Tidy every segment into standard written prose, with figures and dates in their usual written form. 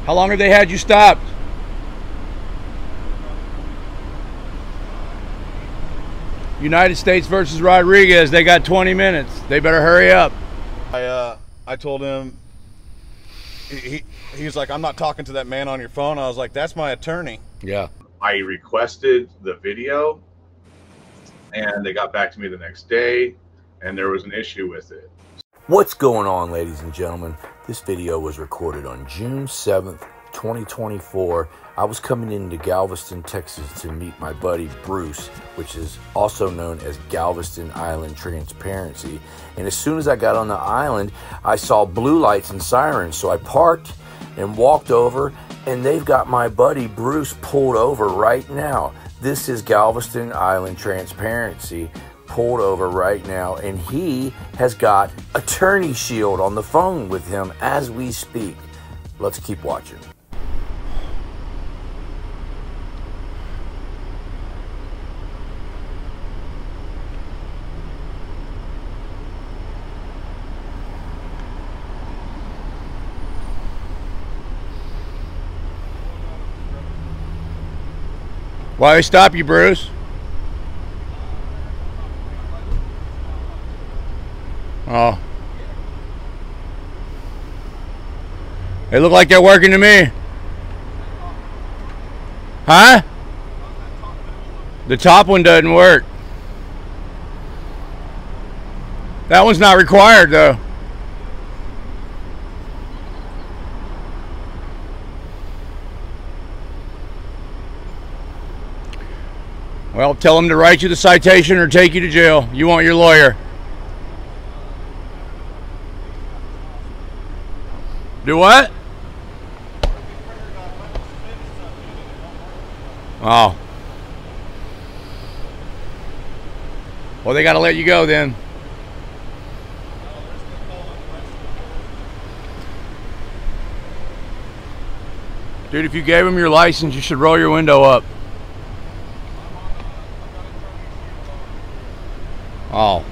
How long have they had you stopped? United States versus Rodriguez. They got 20 minutes. They better hurry up. I told him, he's like, I'm not talking to that man on your phone. I was like, that's my attorney. Yeah. I requested the video and they got back to me the next day and there was an issue with it. What's going on, ladies and gentlemen? This video was recorded on June 7th, 2024. I was coming into Galveston, Texas to meet my buddy Bruce, which is also known as Galveston Island Transparency. And as soon as I got on the island, I saw blue lights and sirens. So I parked and walked over, and they've got my buddy Bruce pulled over right now. This is Galveston Island Transparency pulled over right now, and he has got Attorney Shield on the phone with him as we speak. Let's keep watching. Why they stop you, Bruce? Oh. They look like they're working to me. Huh? The top one doesn't work. That one's not required, though. Well, tell them to write you the citation or take you to jail. You want your lawyer. Do what? Oh. Well, they got to let you go then. Dude, if you gave them your license, you should roll your window up. Oh.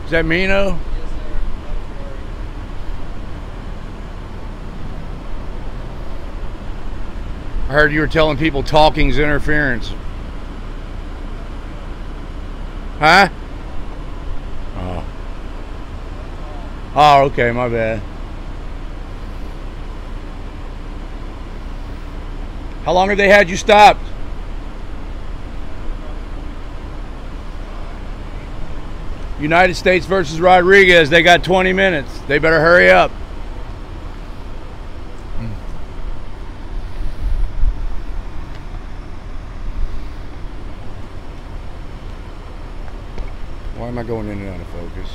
Is that Mino? I heard you were telling people talking's interference. Huh? Oh. Oh, okay, my bad. How long have they had you stopped? United States versus Rodriguez. They got 20 minutes. They better hurry up. Why am I going in and out of focus?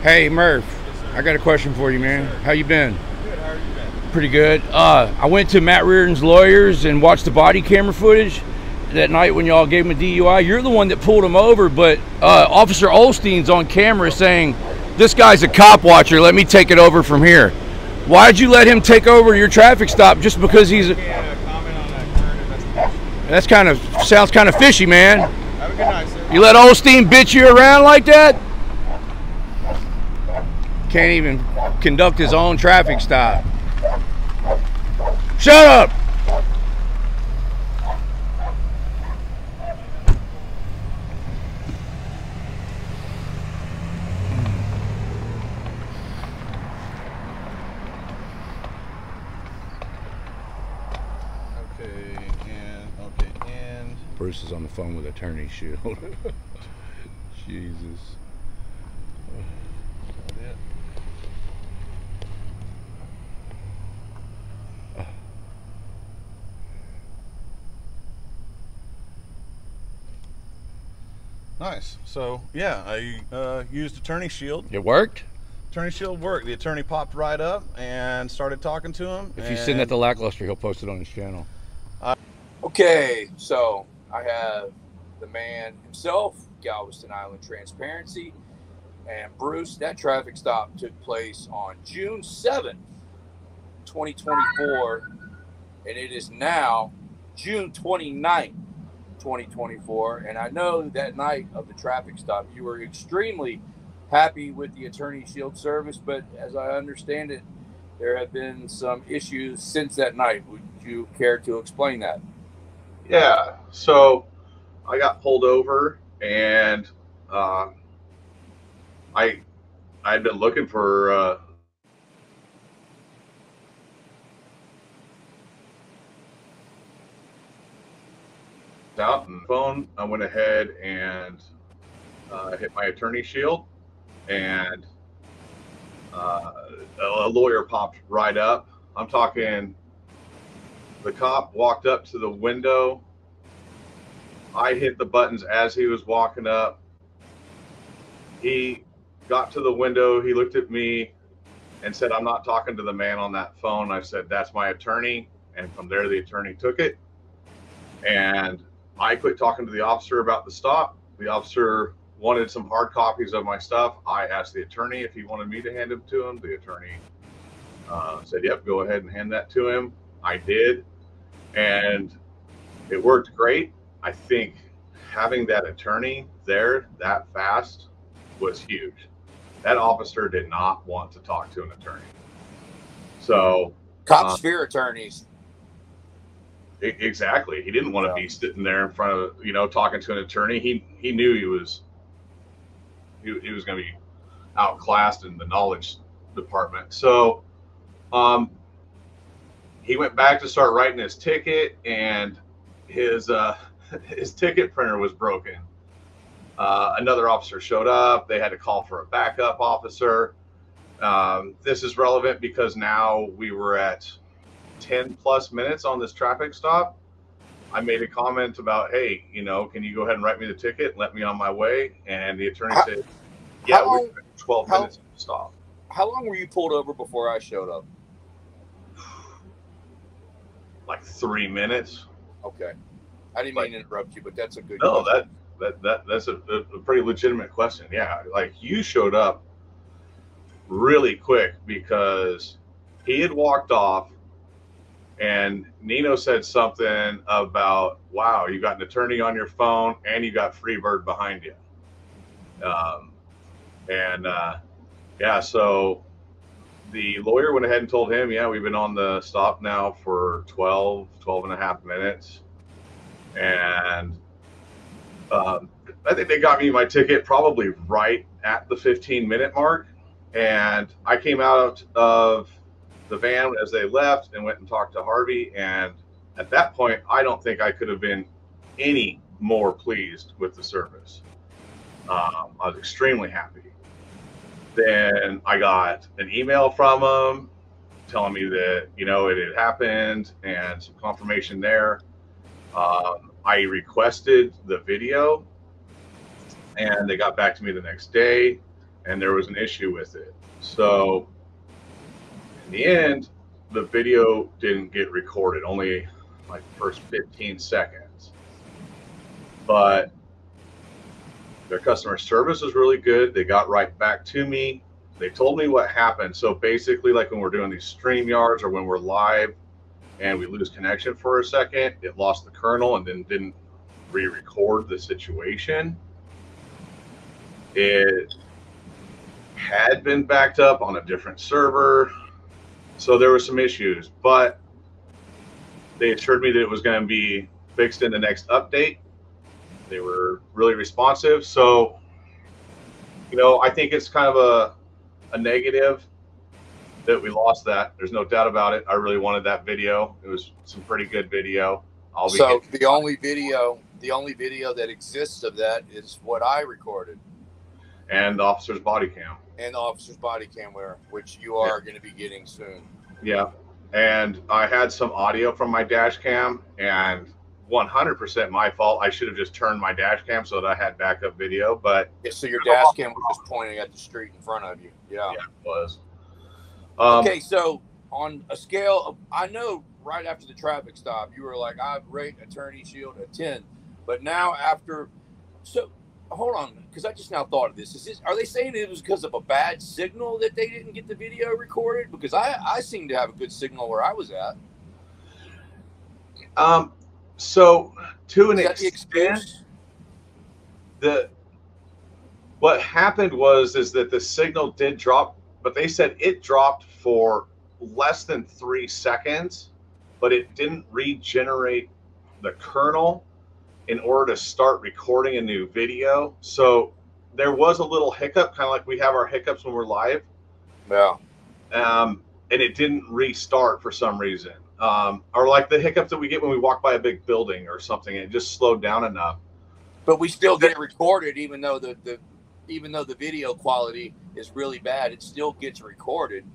Hey Murph, I got a question for you, man. How you been? Good. How are you been? Pretty good. I went to Matt Reardon's lawyers and watched the body camera footage that night when y'all gave him a DUI. You're the one that pulled him over, but Officer Olstein's on camera saying, this guy's a cop watcher, let me take it over from here. Why'd you let him take over your traffic stop just because he's... Comment on that current investigation. That's sounds kind of fishy, man. Have a good night, sir. You let Olstein bitch you around like that? Can't even conduct his own traffic stop. Shut up! And Bruce is on the phone with Attorney Shield. Jesus. nice. So yeah, I used Attorney Shield. It worked? Attorney Shield worked. The attorney popped right up and started talking to him. If you send that to Lackluster, he'll post it on his channel. Okay, so I have the man himself, Galveston Island Transparency, and Bruce. That traffic stop took place on June 7th, 2024, and it is now June 29th, 2024. And I know that night of the traffic stop, you were extremely happy with the Attorney Shield service, but as I understand it, there have been some issues since that night. Would you care to explain that? Yeah, so I got pulled over, and I'd been looking for out on the phone. I went ahead and hit my Attorney Shield, and a lawyer popped right up. I'm talking. The cop walked up to the window. I hit the buttons as he was walking up. He got to the window. He looked at me and said, I'm not talking to the man on that phone. I said, that's my attorney. And from there, the attorney took it. And I quit talking to the officer about the stop. The officer wanted some hard copies of my stuff. I asked the attorney if he wanted me to hand them to him. The attorney said, yep, go ahead and hand that to him. I did, and it worked great. I think having that attorney there that fast was huge. That officer did not want to talk to an attorney. So Cops fear attorneys. Exactly. He didn't want to be sitting there in front of, talking to an attorney. He knew he was going to be outclassed in the knowledge department. So he went back to start writing his ticket, and his ticket printer was broken. Another officer showed up. They had to call for a backup officer. This is relevant because now we were at 10 plus minutes on this traffic stop. I made a comment about, hey, can you go ahead and write me the ticket and let me on my way? And the attorney said, yeah, we're 12 minutes to stop. How long were you pulled over before I showed up? Like 3 minutes. Okay. I didn't mean to interrupt you, but that's a good No, question. that's a pretty legitimate question. Yeah, like you showed up really quick because he had walked off, and Nino said something about, wow, you got an attorney on your phone and you got Freebird behind you. Yeah, so the lawyer went ahead and told him, yeah, we've been on the stop now for 12 and a half minutes. And I think they got me my ticket probably right at the 15-minute mark. And I came out of the van as they left and went and talked to Harvey. And at that point, I don't think I could have been any more pleased with the service. I was extremely happy. Then I got an email from them telling me that, it had happened and some confirmation there. I requested the video, and they got back to me the next day and there was an issue with it. So in the end, the video didn't get recorded, only like the first 15 seconds. But their customer service was really good. They got right back to me. They told me what happened. So basically, like when we're doing these StreamYards or when we're live and we lose connection for a second, it lost the kernel and then didn't re-record the situation. It had been backed up on a different server. So there were some issues, but they assured me that it was going to be fixed in the next update. They were really responsive. So, you know, I think it's kind of a negative that we lost that. There's no doubt about it. I really wanted that video. It was some pretty good video. So the only video that exists of that is what I recorded. And the officer's body cam. And the officer's body cam, which you are going to be getting soon. Yeah. And I had some audio from my dash cam, and 100% my fault. I should have just turned my dash cam so that I had backup video. But yeah, so your dash cam was just pointing at the street in front of you. Yeah, yeah, it was. Okay, so on a scale of, I know right after the traffic stop, you were like, I'd rate Attorney Shield a 10. But now after, so hold on, because I just now thought of this. Are they saying it was because of a bad signal that they didn't get the video recorded? Because I seem to have a good signal where I was at. So to an extent, what happened is that the signal did drop, but they said it dropped for less than 3 seconds, but it didn't regenerate the kernel in order to start recording a new video. So there was a little hiccup, kind of like we have our hiccups when we're live. Yeah. And it didn't restart for some reason. Or like the hiccups that we get when we walk by a big building or something, it just slowed down enough. But we still get it recorded, even though the video quality is really bad, it still gets recorded.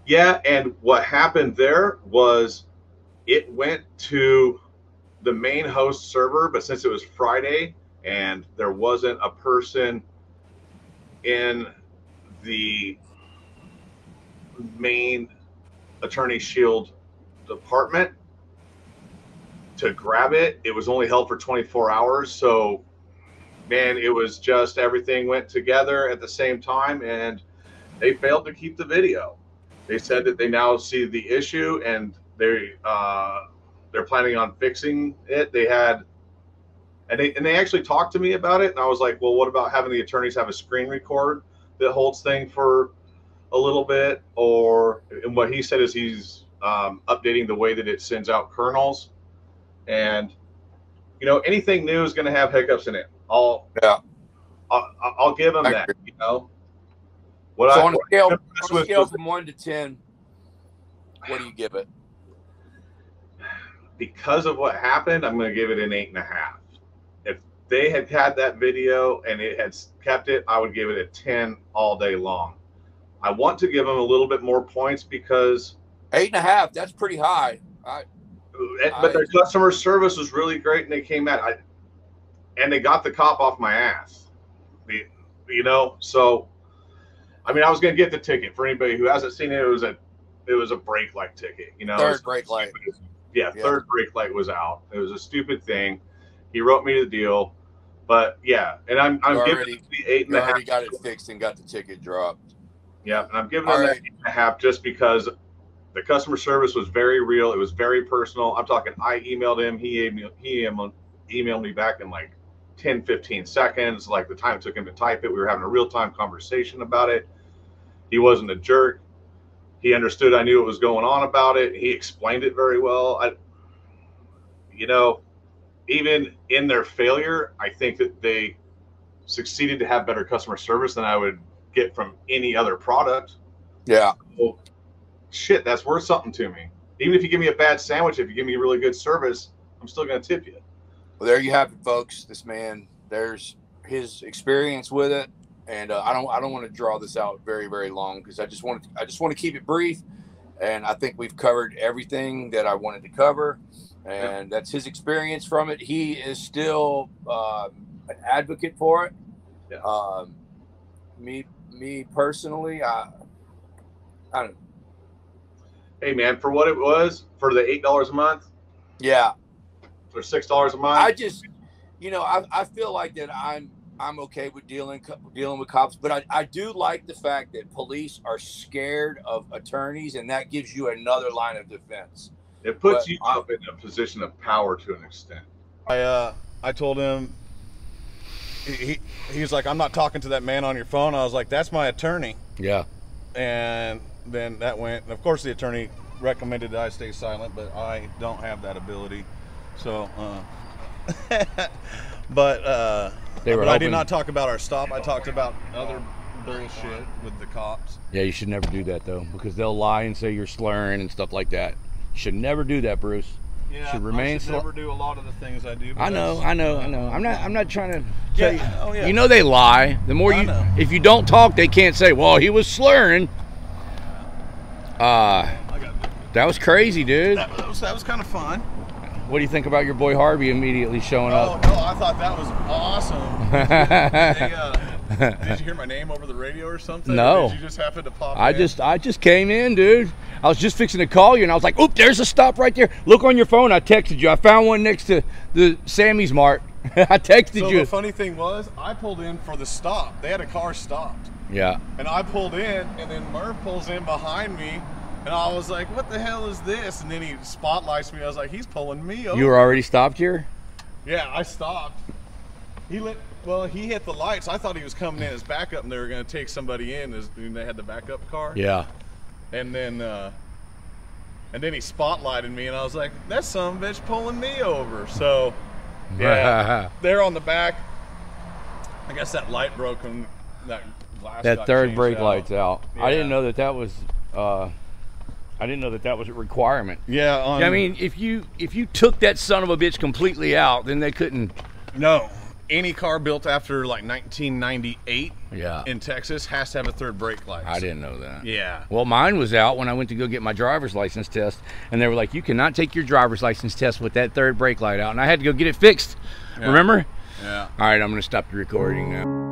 Yeah, and what happened there was it went to the main host server, but since it was Friday and there wasn't a person in the main Attorney Shield department to grab it, it was only held for 24 hours. So, man, it was just everything went together at the same time, and they failed to keep the video. They said that they now see the issue and they're planning on fixing it. They actually talked to me about it, and I was like, well, what about having the attorneys have a screen record that holds thing for a little bit? And what he said is he's updating the way that it sends out kernels, and you know, anything new is going to have hiccups in it. I'll give them that. You know, on a scale from 1 to 10, what do you give it? Because of what happened, I'm going to give it an 8.5. If they had had that video and it had kept it, I would give it a 10 all day long. I want to give them a little bit more points because 8.5, that's pretty high. But their customer service was really great, and they came at and they got the cop off my ass. You know, so I mean, I was going to get the ticket. For anybody who hasn't seen it, it was a brake light ticket. You know, third brake light. Yeah, third brake light was out. It was a stupid thing. He wrote me the deal, but yeah, and I'm giving it the 8.5. You already got it fixed and got the ticket dropped. Yeah, and I'm giving them that 8.5 just because the customer service was very real. It was very personal. I'm talking, I emailed him. He emailed me back in like 10, 15 seconds. Like the time it took him to type it. We were having a real-time conversation about it. He wasn't a jerk. He understood I knew what was going on about it. He explained it very well. You know, even in their failure, I think that they succeeded to have better customer service than I would get from any other product. Yeah. So, shit, that's worth something to me. Even if you give me a bad sandwich, if you give me really good service, I'm still going to tip you. Well, there you have it, folks. This man, there's his experience with it. And I don't want to draw this out very, very long because I just want to keep it brief, and I think we've covered everything that I wanted to cover, and that's his experience from it. He is still an advocate for it, Me personally, I don't. Hey man, for what it was, for the $8 a month, Yeah, or $6 a month, I just, you know, I feel like that I'm okay with dealing with cops, but I do like the fact that police are scared of attorneys, and that gives you another line of defense. it puts you up in a position of power to an extent. I told him, he was like, I'm not talking to that man on your phone. I was like, that's my attorney. Yeah. And then that went, and of course the attorney recommended that I stay silent, but I don't have that ability. So, but I did not talk about our stop. I talked about other bullshit with the cops. Yeah, you should never do that though, because they'll lie and say you're slurring and stuff like that. You should never do that, Bruce. Yeah, should remain I should never do a lot of the things I do. I know. I'm not trying to tell you. Oh, yeah. You know they lie. The more you, if you don't talk, they can't say, well, he was slurring. That was crazy, dude. That was kind of fun. What do you think about your boy Harvey immediately showing up? Oh no, I thought that was awesome. Did you hear my name over the radio or something? No. Or did you just happen to pop I in? just came in, dude. I was just fixing to call you, and I was like, oop, there's a stop right there. Look on your phone. I texted you. I found one next to the Sammy's Mart. I texted you. So the funny thing was, I pulled in for the stop. They had a car stopped. Yeah. And I pulled in, and then Merv pulls in behind me, and I was like, what the hell is this? And then he spotlights me. I was like, he's pulling me over. You were already stopped here? Yeah, I stopped. He hit the lights. I thought he was coming in as backup, and they were going to take somebody in, and they had the backup car. Yeah. And then he spotlighted me, and I was like, "That son of a bitch pulling me over." So, yeah, they're on the back. I guess that light broke and that glass. That got third changed brake out. light's out. Yeah. I didn't know that was. I didn't know that was a requirement. Yeah. I mean, if you took that son of a bitch completely out, then they couldn't. No. Any car built after like 1998 in Texas has to have a third brake light. I didn't know that. Yeah. Well, mine was out when I went to go get my driver's license test, and they were like, you cannot take your driver's license test with that third brake light out, and I had to go get it fixed. Yeah. Remember? Yeah. All right, I'm going to stop the recording now.